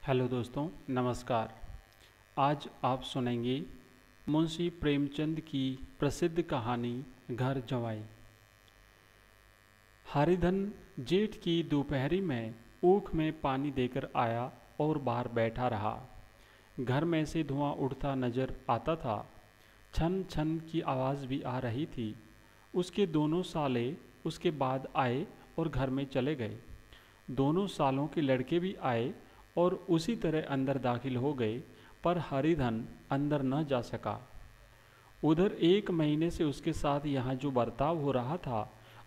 Hello दोस्तों, नमस्कार। आज आप सुनेंगे मुंशी प्रेमचंद की प्रसिद्ध कहानी घर जवाई। हरिधन जेठ की दोपहरी में ऊख में पानी देकर आया और बाहर बैठा रहा। घर में से धुआं उड़ता नजर आता था। छन छन की आवाज़ भी आ रही थी। उसके दोनों साले उसके बाद आए और घर में चले गए। दोनों सालों के लड़के भी आए और उसी तरह अंदर दाखिल हो गए, पर हरिधन अंदर न जा सका। उधर 1 महीने से उसके साथ यहाँ जो बर्ताव हो रहा था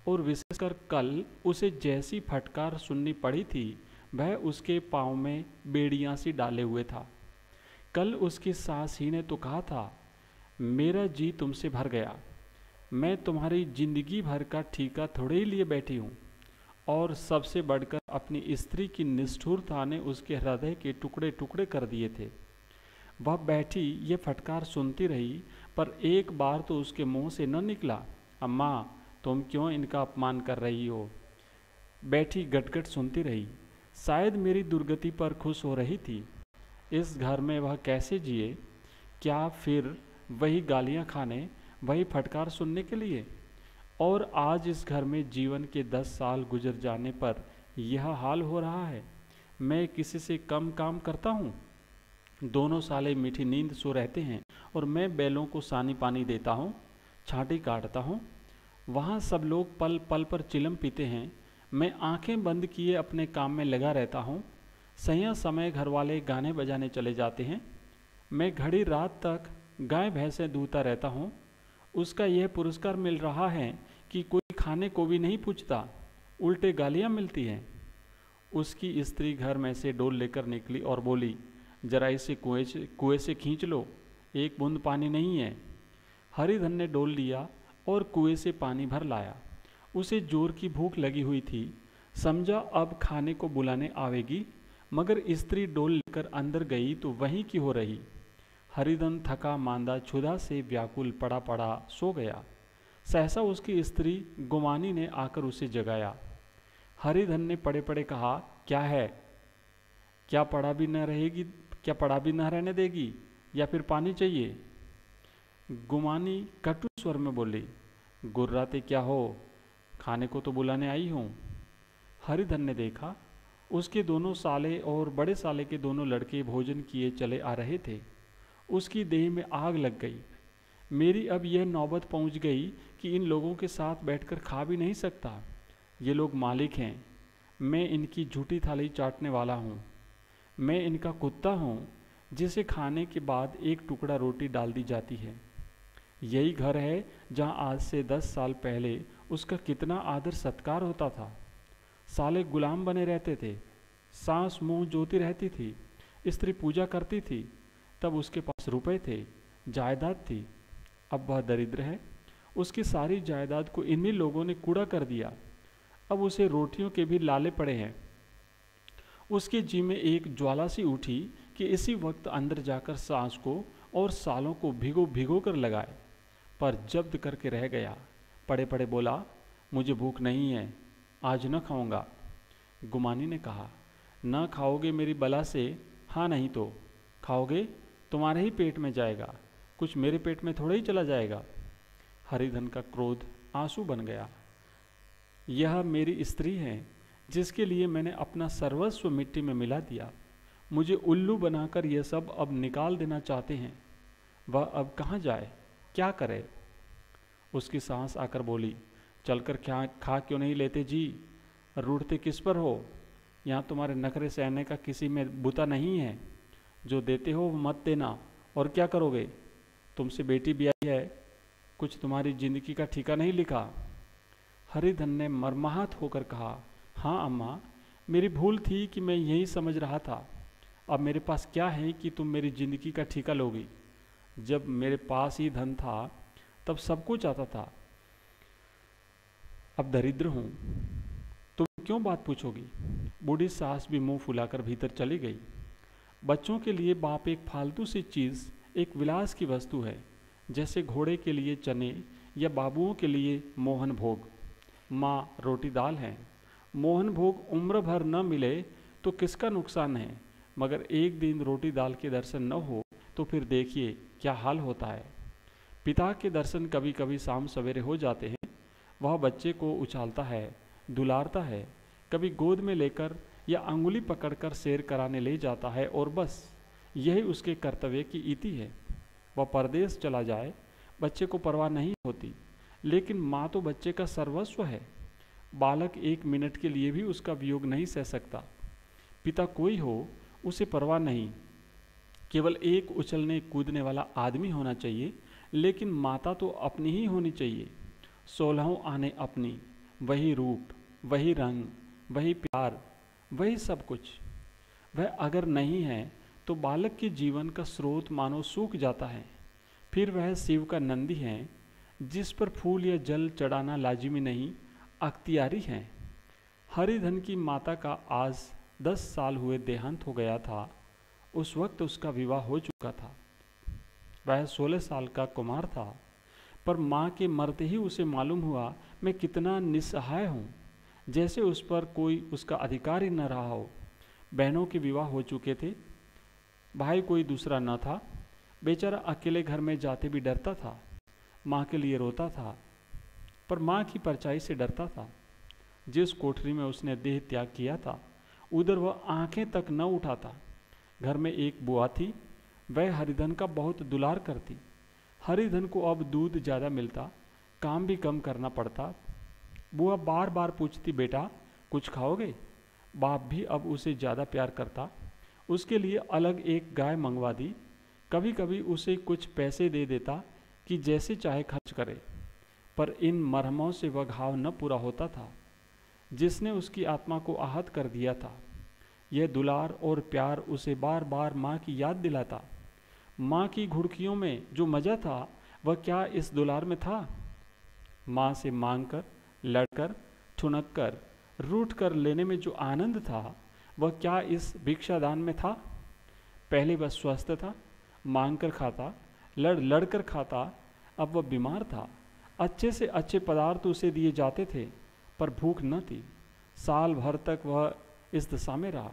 और विशेषकर कल उसे जैसी फटकार सुननी पड़ी थी, वह उसके पाँव में बेड़ियाँ सी डाले हुए था। कल उसकी सास ही ने तो कहा था, मेरा जी तुमसे भर गया, मैं तुम्हारी जिंदगी भर का ठेका थोड़े ही लिए बैठी हूँ। और सबसे बढ़कर अपनी स्त्री की निष्ठुरता ने उसके हृदय के टुकड़े टुकड़े कर दिए थे। वह बैठी ये फटकार सुनती रही, पर एक बार तो उसके मुंह से न निकला, अम्मा तुम क्यों इनका अपमान कर रही हो। बैठी गटगट सुनती रही। शायद मेरी दुर्गति पर खुश हो रही थी। इस घर में वह कैसे जिए? क्या फिर वही गालियां खाने, वही फटकार सुनने के लिए? और आज इस घर में जीवन के 10 साल गुजर जाने पर यह हाल हो रहा है। मैं किसी से कम काम करता हूँ? दोनों साले मीठी नींद सो रहते हैं और मैं बैलों को सानी पानी देता हूँ, छांटी काटता हूँ। वहाँ सब लोग पल पल पर चिलम पीते हैं, मैं आंखें बंद किए अपने काम में लगा रहता हूँ। सही समय घर वाले गाने बजाने चले जाते हैं, मैं घड़ी रात तक गाय भैंसें दूहता रहता हूँ। उसका यह पुरस्कार मिल रहा है कि कोई खाने को भी नहीं पूछता, उल्टे गालियाँ मिलती हैं। उसकी स्त्री घर में से डोल लेकर निकली और बोली, जरा इसे कुएं से खींच लो, एक बूंद पानी नहीं है। हरिधन ने डोल लिया और कुएं से पानी भर लाया। उसे जोर की भूख लगी हुई थी, समझा अब खाने को बुलाने आवेगी, मगर स्त्री डोल लेकर अंदर गई तो वहीं की हो रही। हरिधन थका मांदा क्षुधा से व्याकुल पड़ा पड़ा सो गया। सहसा उसकी स्त्री गुमानी ने आकर उसे जगाया। हरिधन ने पड़े पड़े कहा, क्या है? क्या पड़ा भी न रहेगी? क्या पड़ा भी न रहने देगी, या फिर पानी चाहिए? गुमानी कटु स्वर में बोली, गुर्राते क्या हो, खाने को तो बुलाने आई हूँ। हरिधन ने देखा, उसके दोनों साले और बड़े साले के दोनों लड़के भोजन किए चले आ रहे थे। उसकी देह में आग लग गई। मेरी अब यह नौबत पहुंच गई कि इन लोगों के साथ बैठकर खा भी नहीं सकता। ये लोग मालिक हैं, मैं इनकी झूठी थाली चाटने वाला हूँ। मैं इनका कुत्ता हूँ जिसे खाने के बाद एक टुकड़ा रोटी डाल दी जाती है। यही घर है जहाँ आज से 10 साल पहले उसका कितना आदर सत्कार होता था। साले गुलाम बने रहते थे, सास मुंह जोती रहती थी, स्त्री पूजा करती थी, तब उसके पास रुपए थे, जायदाद थी। अब वह दरिद्र है, उसकी सारी जायदाद को इन्हीं लोगों ने कूड़ा कर दिया। अब उसे रोटियों के भी लाले पड़े हैं। उसके जी में एक ज्वाला सी उठी कि इसी वक्त अंदर जाकर सास को और सालों को भिगो भिगो कर लगाए, पर जब्त करके रह गया। पड़े पड़े बोला, मुझे भूख नहीं है, आज न खाऊंगा। गुमानी ने कहा, न खाओगे मेरी बला से, हाँ नहीं तो खाओगे, तुम्हारे ही पेट में जाएगा, कुछ मेरे पेट में थोड़ा ही चला जाएगा। हरिधन का क्रोध आंसू बन गया। यह मेरी स्त्री है जिसके लिए मैंने अपना सर्वस्व मिट्टी में मिला दिया। मुझे उल्लू बनाकर यह सब अब निकाल देना चाहते हैं। वह अब कहाँ जाए, क्या करे? उसकी सास आकर बोली, चलकर खा क्यों नहीं लेते जी, रूठते किस पर हो? यहाँ तुम्हारे नखरे सहने का किसी में बुता नहीं है। जो देते हो वो मत देना, और क्या करोगे? तुमसे बेटी भी आई है, कुछ तुम्हारी जिंदगी का ठिका नहीं लिखा। हरिधन ने मर्माहत होकर कहा, हाँ अम्मा, मेरी भूल थी कि मैं यही समझ रहा था। अब मेरे पास क्या है कि तुम मेरी जिंदगी का ठिका लोगी? जब मेरे पास ही धन था तब सब कुछ आता था, अब दरिद्र हूँ, तुम क्यों बात पूछोगी? बूढ़ी सास भी मुंह फुलाकर भीतर चली गई। बच्चों के लिए बाप एक फालतू सी चीज़, एक विलास की वस्तु है, जैसे घोड़े के लिए चने या बाबुओं के लिए मोहन भोग। माँ रोटी दाल है। मोहन भोग उम्र भर न मिले तो किसका नुकसान है? मगर एक दिन रोटी दाल के दर्शन न हो तो फिर देखिए क्या हाल होता है। पिता के दर्शन कभी कभी शाम सवेरे हो जाते हैं। वह बच्चे को उछालता है, दुलारता है, कभी गोद में लेकर या अंगुली पकड़कर सैर कराने ले जाता है और बस यही उसके कर्तव्य की इति है। वह परदेश चला जाए, बच्चे को परवाह नहीं होती, लेकिन माँ तो बच्चे का सर्वस्व है। बालक एक मिनट के लिए भी उसका वियोग नहीं सह सकता। पिता कोई हो उसे परवाह नहीं, केवल एक उछलने कूदने वाला आदमी होना चाहिए, लेकिन माता तो अपनी ही होनी चाहिए। 16 आने अपनी, वही रूप, वही रंग, वही प्यार, वही सब कुछ। वह अगर नहीं है तो बालक के जीवन का स्रोत मानो सूख जाता है। फिर वह शिव का नंदी है, जिस पर फूल या जल चढ़ाना लाजिमी नहीं, अख्तियारी है। हरिधन की माता का आज 10 साल हुए देहांत हो गया था। उस वक्त उसका विवाह हो चुका था। वह 16 साल का कुमार था, पर माँ के मरते ही उसे मालूम हुआ मैं कितना निस्सहाय हूँ, जैसे उस पर कोई उसका अधिकार ही न रहा हो। बहनों के विवाह हो चुके थे, भाई कोई दूसरा न था। बेचारा अकेले घर में जाते भी डरता था, माँ के लिए रोता था, पर माँ की परछाई से डरता था। जिस कोठरी में उसने देह त्याग किया था, उधर वह आंखें तक न उठाता। घर में एक बुआ थी, वह हरिधन का बहुत दुलार करती। हरिधन को अब दूध ज़्यादा मिलता, काम भी कम करना पड़ता। बुआ बार बार पूछती, बेटा कुछ खाओगे? बाप भी अब उसे ज़्यादा प्यार करता। उसके लिए अलग एक गाय मंगवा दी। कभी कभी उसे कुछ पैसे दे देता कि जैसे चाहे खर्च करे, पर इन मरहमों से वह घाव न पूरा होता था जिसने उसकी आत्मा को आहत कर दिया था। यह दुलार और प्यार उसे बार बार माँ की याद दिलाता। माँ की घुड़कियों में जो मज़ा था वह क्या इस दुलार में था? माँ से मांगकर, लड़कर, ठुनक कर, रूठ कर लेने में जो आनंद था वह क्या इस भिक्षादान में था? पहले वह स्वस्थ था, मांग कर खाता, लड़ कर खाता। अब वह बीमार था। अच्छे से अच्छे पदार्थ उसे दिए जाते थे, पर भूख न थी। साल भर तक वह इस दशा में रहा।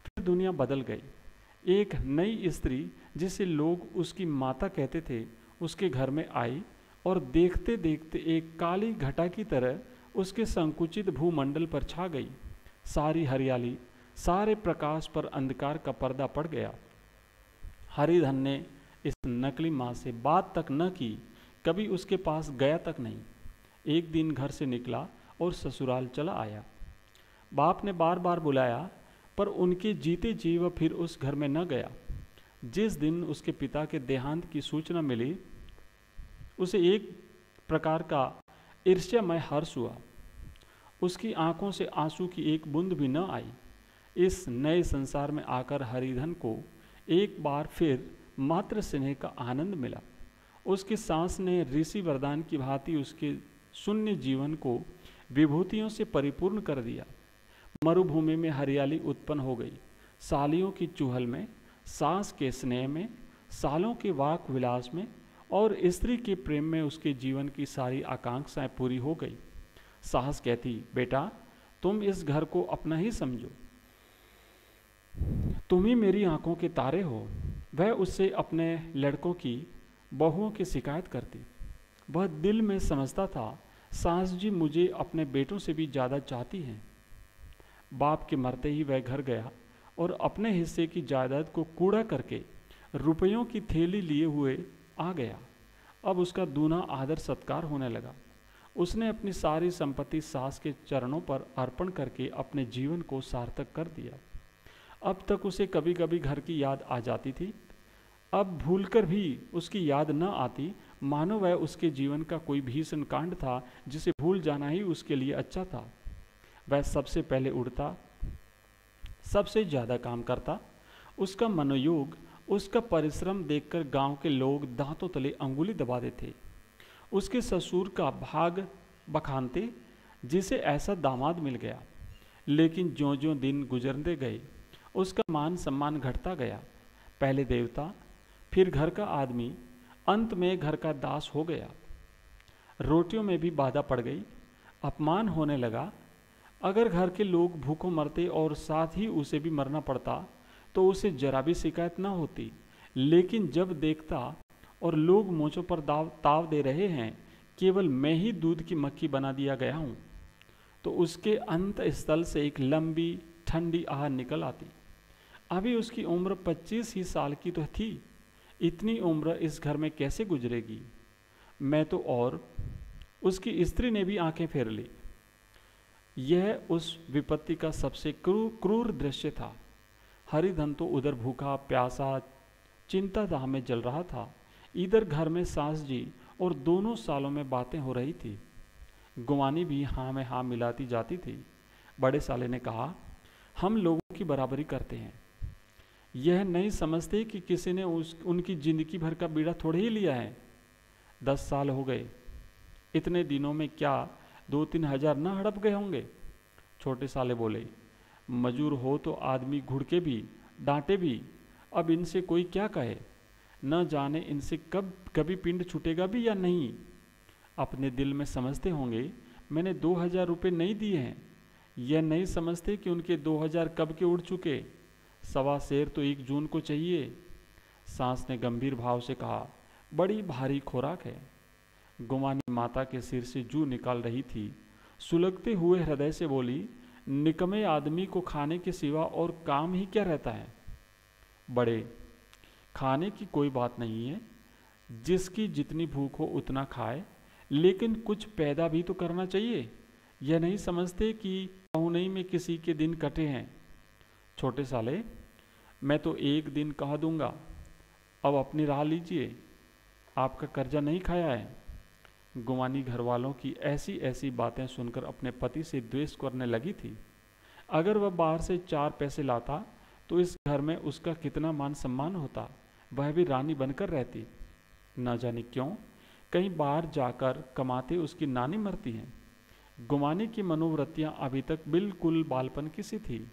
फिर दुनिया बदल गई। एक नई स्त्री, जिसे लोग उसकी माता कहते थे, उसके घर में आई और देखते देखते एक काली घटा की तरह उसके संकुचित भूमंडल पर छा गई। सारी हरियाली, सारे प्रकाश पर अंधकार का पर्दा पड़ गया। हरिधन ने इस नकली माँ से बात तक न की, कभी उसके पास गया तक नहीं। एक दिन घर से निकला और ससुराल चला आया। बाप ने बार बार बुलाया, पर उनके जीते जी वह फिर उस घर में न गया। जिस दिन उसके पिता के देहांत की सूचना मिली, उसे एक प्रकार का ईर्ष्यामय हर्ष हुआ। उसकी आंखों से आंसू की एक बूंद भी न आई। इस नए संसार में आकर हरिधन को एक बार फिर मात्र स्नेह का आनंद मिला। उसकी सांस ने ऋषि वरदान की भांति उसके शून्य जीवन को विभूतियों से परिपूर्ण कर दिया। मरुभूमि में हरियाली उत्पन्न हो गई। सालियों की चुहल में, सांस के स्नेह में, सालों के वाक विलास में और स्त्री के प्रेम में उसके जीवन की सारी आकांक्षाएं पूरी हो गई। साहस कहती, बेटा तुम इस घर को अपना ही समझो, तुम ही मेरी आंखों के तारे हो। वह उससे अपने लड़कों की, बहुओं की शिकायत करती। वह दिल में समझता था, सास जी मुझे अपने बेटों से भी ज़्यादा चाहती हैं। बाप के मरते ही वह घर गया और अपने हिस्से की जायदाद को कूड़ा करके रुपयों की थैली लिए हुए आ गया। अब उसका दूना आदर सत्कार होने लगा। उसने अपनी सारी संपत्ति सास के चरणों पर अर्पण करके अपने जीवन को सार्थक कर दिया। अब तक उसे कभी कभी घर की याद आ जाती थी, अब भूलकर भी उसकी याद न आती, मानो वह उसके जीवन का कोई भीषण कांड था जिसे भूल जाना ही उसके लिए अच्छा था। वह सबसे पहले उड़ता, सबसे ज़्यादा काम करता। उसका मनोयोग, उसका परिश्रम देखकर गांव के लोग दांतों तले अंगुली दबाते थे। उसके ससुर का भाग बखानते, जिसे ऐसा दामाद मिल गया। लेकिन ज्यों ज्यों दिन गुजरते गए उसका मान सम्मान घटता गया। पहले देवता, फिर घर का आदमी, अंत में घर का दास हो गया। रोटियों में भी बाधा पड़ गई, अपमान होने लगा। अगर घर के लोग भूखों मरते और साथ ही उसे भी मरना पड़ता तो उसे जरा भी शिकायत न होती, लेकिन जब देखता और लोग मोचों पर ताव दे रहे हैं, केवल मैं ही दूध की मक्खी बना दिया गया हूँ, तो उसके अंत स्थल से एक लंबी ठंडी आह निकल आती। अभी उसकी उम्र 25 ही साल की तो थी। इतनी उम्र इस घर में कैसे गुजरेगी? मैं तो, और उसकी स्त्री ने भी आंखें फेर ली। यह उस विपत्ति का सबसे क्रूर दृश्य था। हरिधन तो उधर भूखा प्यासा चिंता दाह में जल रहा था, इधर घर में सास जी और दोनों सालों में बातें हो रही थी। गुमानी भी हाँ में हाँ मिलाती जाती थी। बड़े साले ने कहा, हम लोगों की बराबरी करते हैं, यह नहीं समझते कि किसी ने उनकी जिंदगी भर का बीड़ा थोड़े ही लिया है। 10 साल हो गए, इतने दिनों में क्या 2-3 हजार न हड़प गए होंगे? छोटे साले बोले, मजूर हो तो आदमी घुड़के भी डांटे भी, अब इनसे कोई क्या कहे, न जाने इनसे कभी पिंड छूटेगा भी या नहीं। अपने दिल में समझते होंगे मैंने 2000 रुपये नहीं दिए हैं, यह नहीं समझते कि उनके 2000 कब के उड़ चुके। 1.25 सेर तो 1 जून को चाहिए। सास ने गंभीर भाव से कहा, बड़ी भारी खुराक है। गुमानी माता के सिर से जू निकाल रही थी, सुलगते हुए हृदय से बोली, निकम्मे आदमी को खाने के सिवा और काम ही क्या रहता है? बड़े, खाने की कोई बात नहीं है, जिसकी जितनी भूख हो उतना खाए, लेकिन कुछ पैदा भी तो करना चाहिए। यह नहीं समझते कि पहुनई में किसी के दिन कटे हैं। छोटे साले, मैं तो 1 दिन कह दूंगा, अब अपनी राह लीजिए, आपका कर्जा नहीं खाया है। गुमानी घर वालों की ऐसी ऐसी बातें सुनकर अपने पति से द्वेष करने लगी थी। अगर वह बाहर से 4 पैसे लाता तो इस घर में उसका कितना मान सम्मान होता, वह भी रानी बनकर रहती। न जाने क्यों कहीं बाहर जाकर कमाते उसकी नानी मरती हैं। गुमानी की मनोवृत्तियां अभी तक बिल्कुल बालपन की सी थी।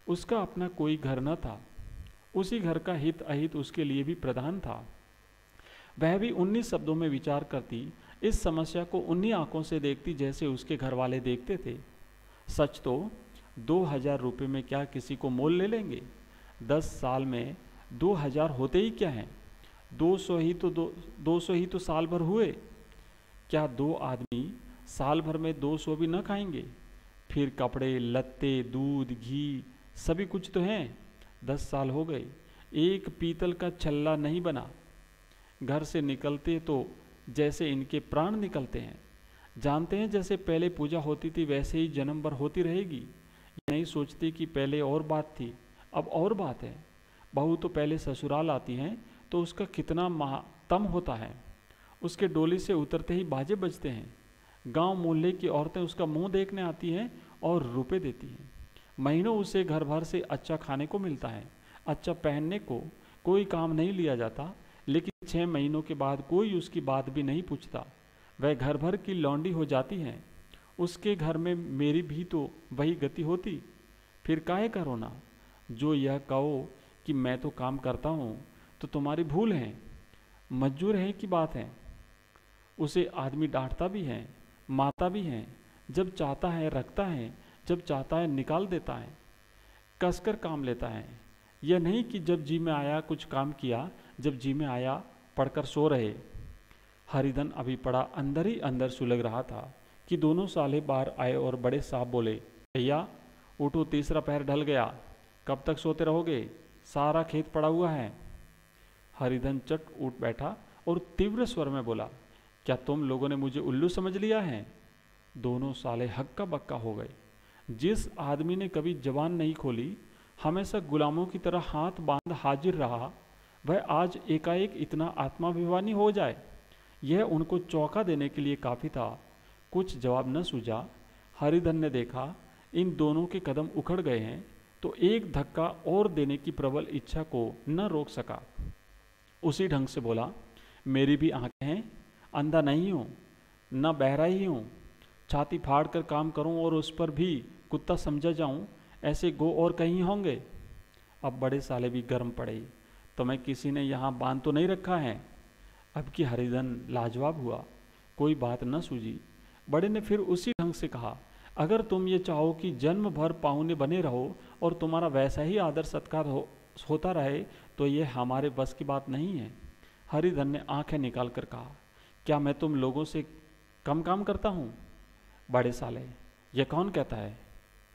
उसका अपना कोई घर न था, उसी घर का हित अहित उसके लिए भी प्रधान था। वह भी 19 शब्दों में विचार करती, इस समस्या को उन्हीं आंखों से देखती जैसे उसके घर वाले देखते थे। सच तो 2000 रुपये में क्या किसी को मोल ले लेंगे? 10 साल में 2000 होते ही क्या हैं? 200 ही तो साल भर हुए। क्या 2 आदमी साल भर में 200 भी न खाएंगे? फिर कपड़े लत्ते दूध घी सभी कुछ तो हैं। 10 साल हो गए, एक पीतल का छल्ला नहीं बना। घर से निकलते तो जैसे इनके प्राण निकलते हैं। जानते हैं जैसे पहले पूजा होती थी वैसे ही जन्म भर होती रहेगी। ये नहीं सोचती कि पहले और बात थी, अब और बात है। बहू तो पहले ससुराल आती हैं तो उसका कितना मातम होता है। उसके डोली से उतरते ही बाजे बजते हैं। गांव मोहल्ले की औरतें उसका मुंह देखने आती हैं और रुपए देती हैं। महीनों उसे घर भर से अच्छा खाने को मिलता है, अच्छा पहनने को। कोई काम नहीं लिया जाता, लेकिन 6 महीनों के बाद कोई उसकी बात भी नहीं पूछता। वह घर भर की लौंडी हो जाती हैं। उसके घर में मेरी भी तो वही गति होती। फिर काहे का रोना? जो यह कहो कि मैं तो काम करता हूँ तो तुम्हारी भूल है, मजबूर है की बात है। उसे आदमी डांटता भी है, मारता भी है। जब चाहता है रखता है, जब चाहता है निकाल देता है, कसकर काम लेता है। यह नहीं कि जब जी में आया कुछ काम किया, जब जी में आया पढ़कर सो रहे। हरिधन अभी पड़ा अंदर ही अंदर सुलग रहा था कि दोनों साले बाहर आए और बड़े साहब बोले, भैया उठो, तीसरा पहर ढल गया, कब तक सोते रहोगे? सारा खेत पड़ा हुआ है। हरिधन चट उठ बैठा और तीव्र स्वर में बोला, क्या तुम लोगों ने मुझे उल्लू समझ लिया है? दोनों साले हक्का बक्का हो गए। जिस आदमी ने कभी जबान नहीं खोली, हमेशा गुलामों की तरह हाथ बांध हाजिर रहा, वह आज एकाएक इतना आत्माभिमानी हो जाए, यह उनको चौंका देने के लिए काफ़ी था। कुछ जवाब न सूझा। हरिधन ने देखा इन दोनों के कदम उखड़ गए हैं तो एक धक्का और देने की प्रबल इच्छा को न रोक सका। उसी ढंग से बोला, मेरी भी आंखें हैं, अंधा नहीं हूँ, न बहरा ही हूँ। छाती फाड़ कर काम करूँ और उस पर भी कुत्ता समझा जाऊँ, ऐसे गो और कहीं होंगे। अब बड़े साले भी गर्म पड़े, तो मैं किसी ने यहाँ बांध तो नहीं रखा है? अब की हरिधन लाजवाब हुआ, कोई बात न सूझी। बड़े ने फिर उसी ढंग से कहा, अगर तुम ये चाहो कि जन्म भर पाहुने बने रहो और तुम्हारा वैसा ही आदर सत्कार होता रहे तो ये हमारे बस की बात नहीं है। हरिधन ने आंखें निकाल कर कहा, क्या मैं तुम लोगों से कम काम करता हूँ? बड़े साले, ये कौन कहता है?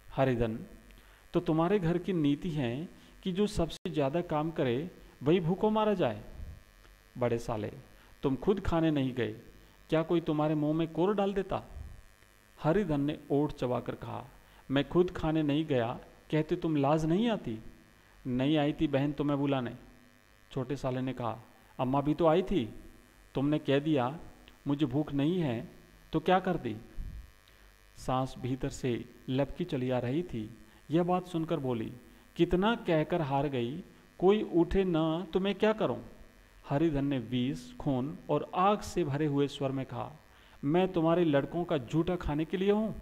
हरिधन, तो तुम्हारे घर की नीति है कि जो सबसे ज़्यादा काम करे वही भूखों मारा जाए। बड़े साले, तुम खुद खाने नहीं गए, क्या कोई तुम्हारे मुंह में कोर डाल देता? हरिधन ने ओठ चबाकर कहा, मैं खुद खाने नहीं गया कहते तुम लाज नहीं आती? नहीं आई थी बहन तुम्हें बुलाने। छोटे साले ने कहा, अम्मा भी तो आई थी, तुमने कह दिया मुझे भूख नहीं है तो क्या कर दी? सांस भीतर से लपकी चली आ रही थी। यह बात सुनकर बोली, कितना कहकर हार गई, कोई उठे ना तो मैं क्या करूं? हरिधन ने विष, खून और आग से भरे हुए स्वर में कहा, मैं तुम्हारे लड़कों का झूठा खाने के लिए हूं?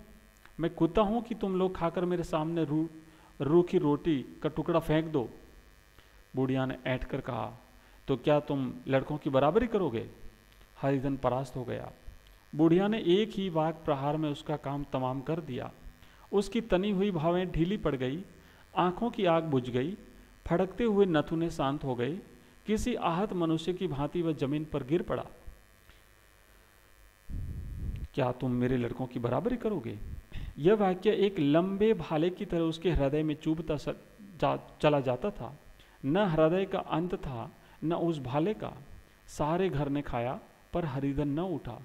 मैं कुत्ता हूं कि तुम लोग खाकर मेरे सामने रूखी रोटी का टुकड़ा फेंक दो? बुढ़िया ने ऐंठ कर कहा, तो क्या तुम लड़कों की बराबरी करोगे? हरिधन परास्त हो गया। बुढ़िया ने एक ही वाक प्रहार में उसका काम तमाम कर दिया। उसकी तनी हुई भावें ढीली पड़ गई, आंखों की आग बुझ गई, फड़कते हुए नथुने शांत हो गए। किसी आहत मनुष्य की भांति वह जमीन पर गिर पड़ा। क्या तुम मेरे लड़कों की बराबरी करोगे? यह वाक्य एक लंबे भाले की तरह उसके हृदय में चुभता चला जाता था। न हृदय का अंत था न उस भाले का। सारे घर ने खाया पर हरिधन न उठा।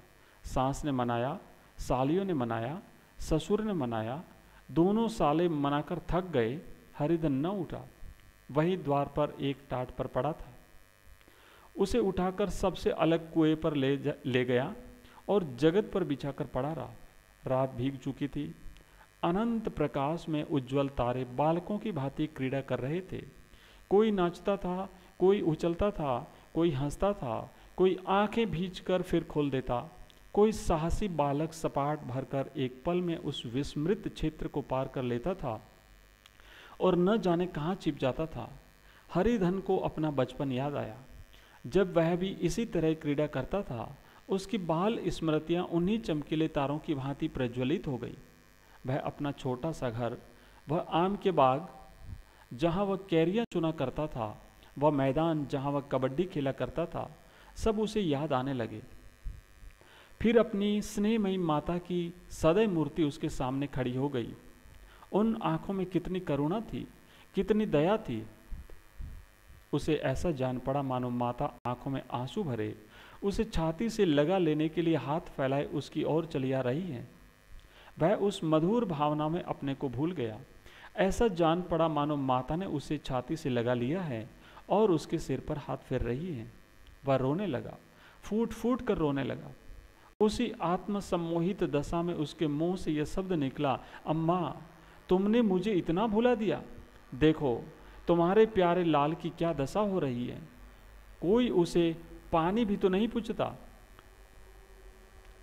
सास ने मनाया, सालियों ने मनाया, ससुर ने मनाया, दोनों साले मनाकर थक गए, हरिधन न उठा। वही द्वार पर एक टाट पर पड़ा था। उसे उठाकर सबसे अलग कुएं पर ले गया और जगत पर बिछाकर पड़ा रहा। रात भीग चुकी थी। अनंत प्रकाश में उज्जवल तारे बालकों की भांति क्रीड़ा कर रहे थे। कोई नाचता था, कोई उछलता था, कोई हंसता था, कोई आंखें भींचकर फिर खोल देता, कोई साहसी बालक सपाट भरकर एक पल में उस विस्मृत क्षेत्र को पार कर लेता था और न जाने कहाँ छिप जाता था। हरिधन को अपना बचपन याद आया, जब वह भी इसी तरह क्रीड़ा करता था। उसकी बाल स्मृतियाँ उन्हीं चमकीले तारों की भांति प्रज्वलित हो गई। वह अपना छोटा सा घर, वह आम के बाग जहाँ वह कैरियाँ चुना करता था, वह मैदान जहाँ वह कबड्डी खेला करता था, सब उसे याद आने लगे। फिर अपनी स्नेहमयी माता की सदैव मूर्ति उसके सामने खड़ी हो गई। उन आँखों में कितनी करुणा थी, कितनी दया थी। उसे ऐसा जान पड़ा मानो माता आंखों में आंसू भरे उसे छाती से लगा लेने के लिए हाथ फैलाए उसकी ओर चली आ रही हैं। वह उस मधुर भावना में अपने को भूल गया। ऐसा जान पड़ा मानो माता ने उसे छाती से लगा लिया है और उसके सिर पर हाथ फेर रही है। वह रोने लगा, फूट फूट कर रोने लगा। उसी आत्मसम्मोहित दशा में उसके मुंह से यह शब्द निकला, अम्मा तुमने मुझे इतना भुला दिया। देखो तुम्हारे प्यारे लाल की क्या दशा हो रही है। कोई उसे पानी भी तो नहीं पूछता।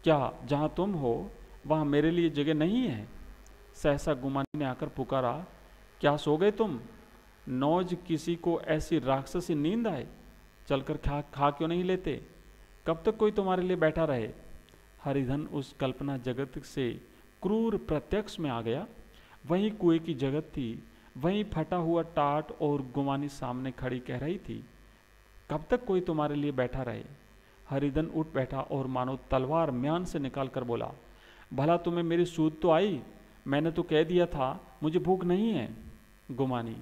क्या जहाँ तुम हो वहाँ मेरे लिए जगह नहीं है? सहसा गुमानी ने आकर पुकारा, क्या सो गए तुम? नौज किसी को ऐसी राक्षसी नींद आए? चलकर खा क्यों नहीं लेते? कब तक कोई तुम्हारे लिए बैठा रहे? हरिधन उस कल्पना जगत से क्रूर प्रत्यक्ष में आ गया। वहीं कुएं की जगत थी, वहीं फटा हुआ टाट और गुमानी सामने खड़ी कह रही थी, कब तक कोई तुम्हारे लिए बैठा रहे? हरिधन उठ बैठा और मानो तलवार म्यान से निकाल कर बोला, भला तुम्हें मेरी सूद तो आई? मैंने तो कह दिया था मुझे भूख नहीं है। गुमानी,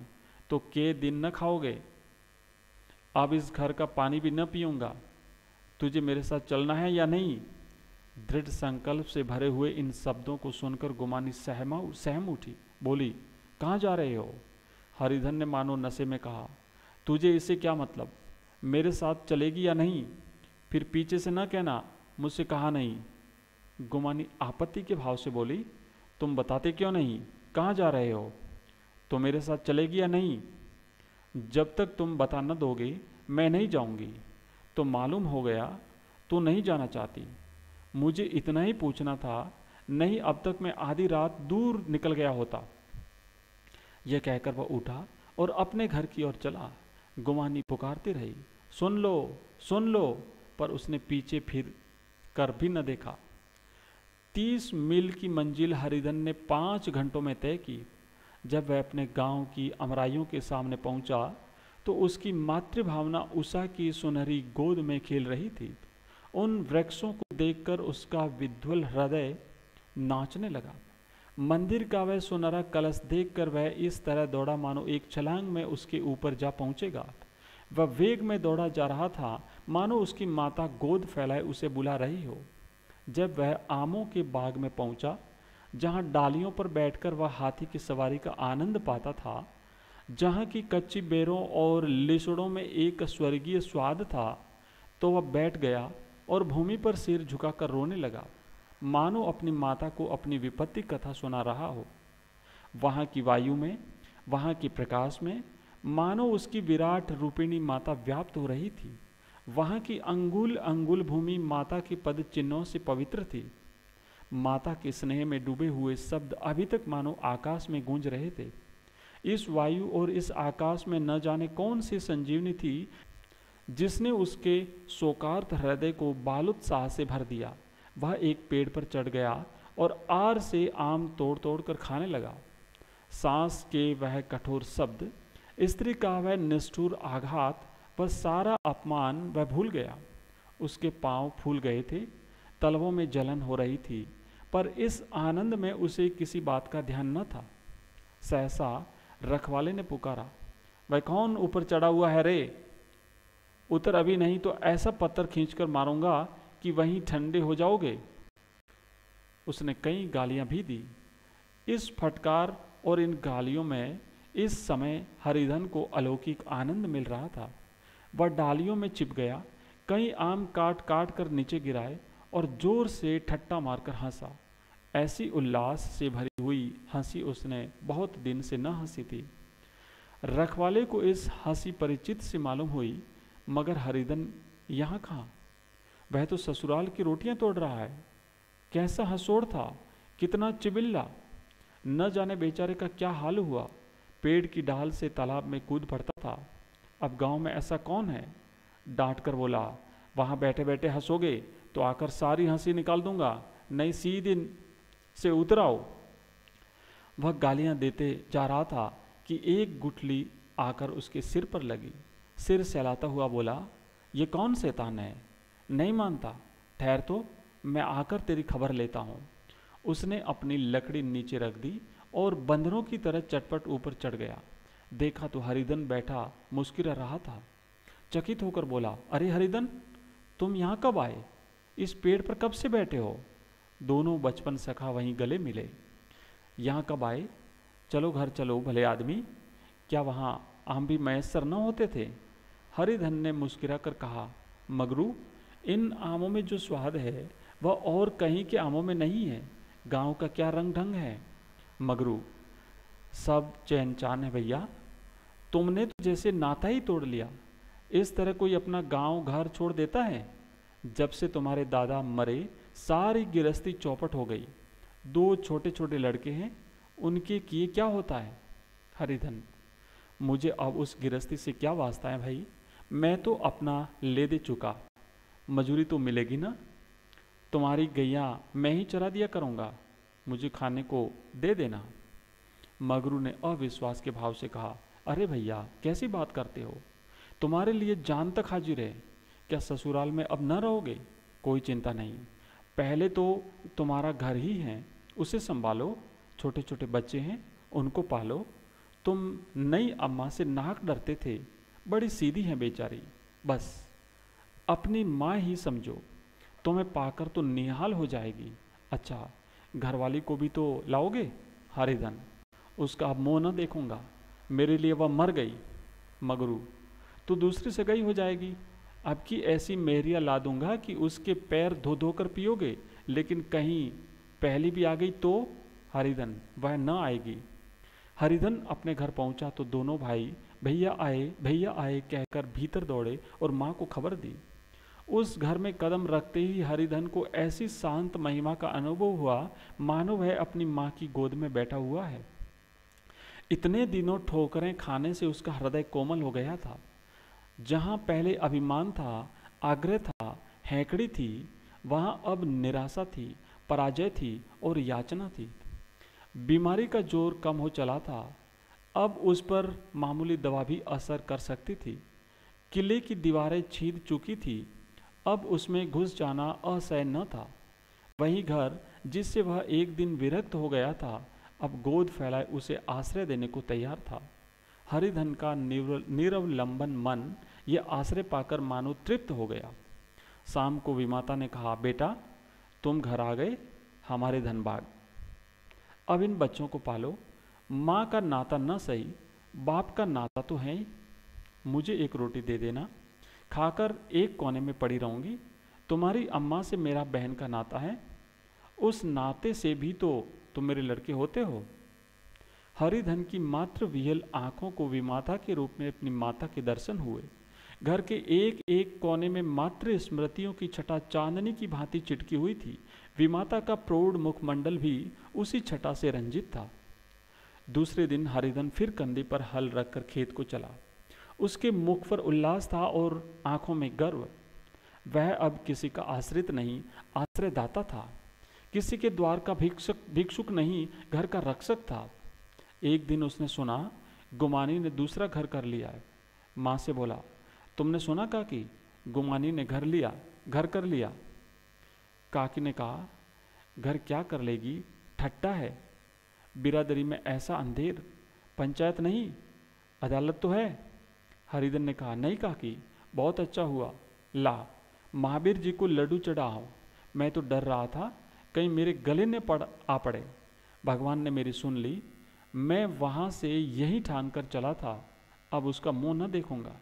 तो के दिन न खाओगे? अब इस घर का पानी भी न पीऊंगा। तुझे मेरे साथ चलना है या नहीं? दृढ़ संकल्प से भरे हुए इन शब्दों को सुनकर गुमानी सहम उठी, बोली, कहाँ जा रहे हो? हरिधन ने मानो नशे में कहा, तुझे इससे क्या मतलब? मेरे साथ चलेगी या नहीं? फिर पीछे से न कहना मुझसे कहा नहीं। गुमानी आपत्ति के भाव से बोली, तुम बताते क्यों नहीं? कहाँ जा रहे हो? तो मेरे साथ चलेगी या नहीं? जब तक तुम बता न दोगे मैं नहीं जाऊंगी। तो मालूम हो गया तू नहीं जाना चाहती। मुझे इतना ही पूछना था, नहीं अब तक मैं आधी रात दूर निकल गया होता। यह कहकर वह उठा और अपने घर की ओर चला। गुमानी पुकारती रही, सुन लो सुन लो, पर उसने पीछे फिर कर भी न देखा। 30 मील की मंजिल हरिधन ने 5 घंटों में तय की। जब वह अपने गांव की अमराइयों के सामने पहुंचा तो उसकी मातृभावना उषा की सुनहरी गोद में खेल रही थी। उन वृक्षों को देखकर उसका विध्वल हृदय नाचने लगा। मंदिर का वह सुनहरा कलश देखकर वह इस तरह दौड़ा मानो एक छलांग में उसके ऊपर जा पहुंचेगा। वह वेग में दौड़ा जा रहा था मानो उसकी माता गोद फैलाए उसे बुला रही हो। जब वह आमों के बाग में पहुंचा, जहां डालियों पर बैठकर वह हाथी की सवारी का आनंद पाता था, जहां की कच्ची बेरों और लिसड़ों में एक स्वर्गीय स्वाद था, तो वह बैठ गया और भूमि पर सिर झुकाकर रोने लगा, मानो अपनी माता को अपनी विपत्ति कथा सुना रहा हो। वहाँ की वायु में, वहाँ के प्रकाश में मानो उसकी विराट रूपिणी माता व्याप्त हो रही थी। वहाँ की अंगुल अंगुल भूमि माता के पद चिन्हों से पवित्र थी। माता के स्नेह में डूबे हुए शब्द अभी तक मानो आकाश में गूंज रहे थे। इस वायु और इस आकाश में न जाने कौन सी संजीवनी थी जिसने उसके शोकार्त हृदय को बालुत्साह से भर दिया। वह एक पेड़ पर चढ़ गया और आर से आम तोड़ तोड़ कर खाने लगा। सांस के वह कठोर शब्द, स्त्री का वह निष्ठुर आघात, वह सारा अपमान वह भूल गया। उसके पांव फूल गए थे, तलवों में जलन हो रही थी, पर इस आनंद में उसे किसी बात का ध्यान न था। सहसा रखवाले ने पुकारा, वह कौन ऊपर चढ़ा हुआ है रे? उतर अभी, नहीं तो ऐसा पत्थर खींचकर मारूंगा कि वहीं ठंडे हो जाओगे। उसने कई गालियां भी दी। इस फटकार और इन गालियों में इस समय हरिधन को अलौकिक आनंद मिल रहा था। वह डालियों में चिप गया, कई आम काट काट कर नीचे गिराए और जोर से ठट्टा मारकर हंसा। ऐसी उल्लास से भरी हुई हंसी उसने बहुत दिन से न हंसी थी। रखवाले को इस हंसी परिचित से मालूम हुई, मगर हरिधन यहाँ कहाँ? वह तो ससुराल की रोटियां तोड़ रहा है। कैसा हंसोड़ था, कितना चिबिल्ला! न जाने बेचारे का क्या हाल हुआ। पेड़ की डाल से तालाब में कूद पड़ता था। अब गांव में ऐसा कौन है? डांट कर बोला, वहां बैठे बैठे हंसोगे तो आकर सारी हंसी निकाल दूंगा, नहीं सीधे से उतर आओ। वह गालियां देते जा रहा था कि एक गुठली आकर उसके सिर पर लगी। सिर सहलाता हुआ बोला, ये कौन शैतान है? नहीं मानता? ठहर तो, मैं आकर तेरी खबर लेता हूँ। उसने अपनी लकड़ी नीचे रख दी और बंदरों की तरह चटपट ऊपर चढ़ गया। देखा तो हरिधन बैठा मुस्कुरा रहा था। चकित होकर बोला, अरे हरिधन, तुम यहाँ कब आए? इस पेड़ पर कब से बैठे हो? दोनों बचपन सखा वहीं गले मिले। यहाँ कब आए? चलो घर चलो भले आदमी, क्या वहाँ आम भी मैसर न होते थे? हरिधन ने मुस्कुरा कर कहा, मगरू, इन आमों में जो स्वाद है वह और कहीं के आमों में नहीं है। गांव का क्या रंग ढंग है। मगरू, सब चैन चान है भैया। तुमने तो जैसे नाता ही तोड़ लिया। इस तरह कोई अपना गांव घर छोड़ देता है? जब से तुम्हारे दादा मरे सारी गिरस्ती चौपट हो गई। 2 छोटे छोटे लड़के हैं, उनके किए क्या होता है? हरिधन, मुझे अब उस गिरस्ती से क्या वास्ता है भाई? मैं तो अपना ले दे चुका। मजूरी तो मिलेगी ना? तुम्हारी गैया मैं ही चरा दिया करूँगा, मुझे खाने को दे देना। मगरू ने अविश्वास के भाव से कहा, अरे भैया कैसी बात करते हो? तुम्हारे लिए जान तक हाजिर है। क्या ससुराल में अब न रहोगे? कोई चिंता नहीं, पहले तो तुम्हारा घर ही है, उसे संभालो। छोटे छोटे बच्चे हैं, उनको पालो। तुम नई अम्मा से नाक डरते थे, बड़ी सीधी हैं बेचारी। बस अपनी माँ ही समझो, तुम्हें पाकर तो निहाल हो जाएगी। अच्छा, घरवाली को भी तो लाओगे? हरिधन, उसका अब मुँह न देखूंगा, मेरे लिए वह मर गई। मगरू, तो दूसरी से गई हो जाएगी। अब की ऐसी मेहरिया ला दूंगा कि उसके पैर धो धो कर पियोगे, लेकिन कहीं पहली भी आ गई तो? हरिधन, वह न आएगी। हरिधन अपने घर पहुंचा तो दोनों भाई भैया आए कहकर भीतर दौड़े और माँ को खबर दी। उस घर में कदम रखते ही हरिधन को ऐसी शांत महिमा का अनुभव हुआ मानो वह अपनी माँ की गोद में बैठा हुआ है। इतने दिनों ठोकरें खाने से उसका हृदय कोमल हो गया था। जहाँ पहले अभिमान था, आग्रह था, हैकड़ी थी, वहाँ अब निराशा थी, पराजय थी और याचना थी। बीमारी का जोर कम हो चला था। अब उस पर मामूली दवा भी असर कर सकती थी। किले की दीवारें छीद चुकी थी, अब उसमें घुस जाना असह्य न था। वही घर जिससे वह एक दिन विरक्त हो गया था, अब गोद फैलाए उसे आश्रय देने को तैयार था। हरिधन का निरवलंबन मन यह आश्रय पाकर मानो तृप्त हो गया। शाम को विमाता ने कहा, बेटा तुम घर आ गए, हमारे धनबाग। अब इन बच्चों को पालो। माँ का नाता न सही, बाप का नाता तो है ही। मुझे एक रोटी दे देना, खाकर एक कोने में पड़ी रहूँगी। तुम्हारी अम्मा से मेरा बहन का नाता है, उस नाते से भी तो तुम मेरे लड़के होते हो। हरिधन की मात्र विहल आंखों को विमाता के रूप में अपनी माता के दर्शन हुए। घर के एक एक कोने में मात्र स्मृतियों की छटा चांदनी की भांति चिटकी हुई थी। विमाता का प्रौढ़ मुखमंडल भी उसी छटा से रंजित था। दूसरे दिन हरिधन फिर कंधे पर हल रखकर खेत को चला। उसके मुख पर उल्लास था और आंखों में गर्व। वह अब किसी का आश्रित नहीं, आश्रयदाता था। किसी के द्वार का भिक्षुक नहीं, घर का रक्षक था। एक दिन उसने सुना गुमानी ने दूसरा घर कर लिया है। माँ से बोला, तुमने सुना काकी, गुमानी ने घर कर लिया। काकी ने कहा, घर क्या कर लेगी, ठट्टा है। बिरादरी में ऐसा अंधेर, पंचायत नहीं अदालत तो है। हरिधन ने कहा, नहीं काकी, बहुत अच्छा हुआ। ला महावीर जी को लड्डू चढ़ाओ। मैं तो डर रहा था कहीं मेरे गले ने आ पड़े। भगवान ने मेरी सुन ली। मैं वहां से यही ठान कर चला था, अब उसका मुंह न देखूंगा।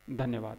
धन्यवाद।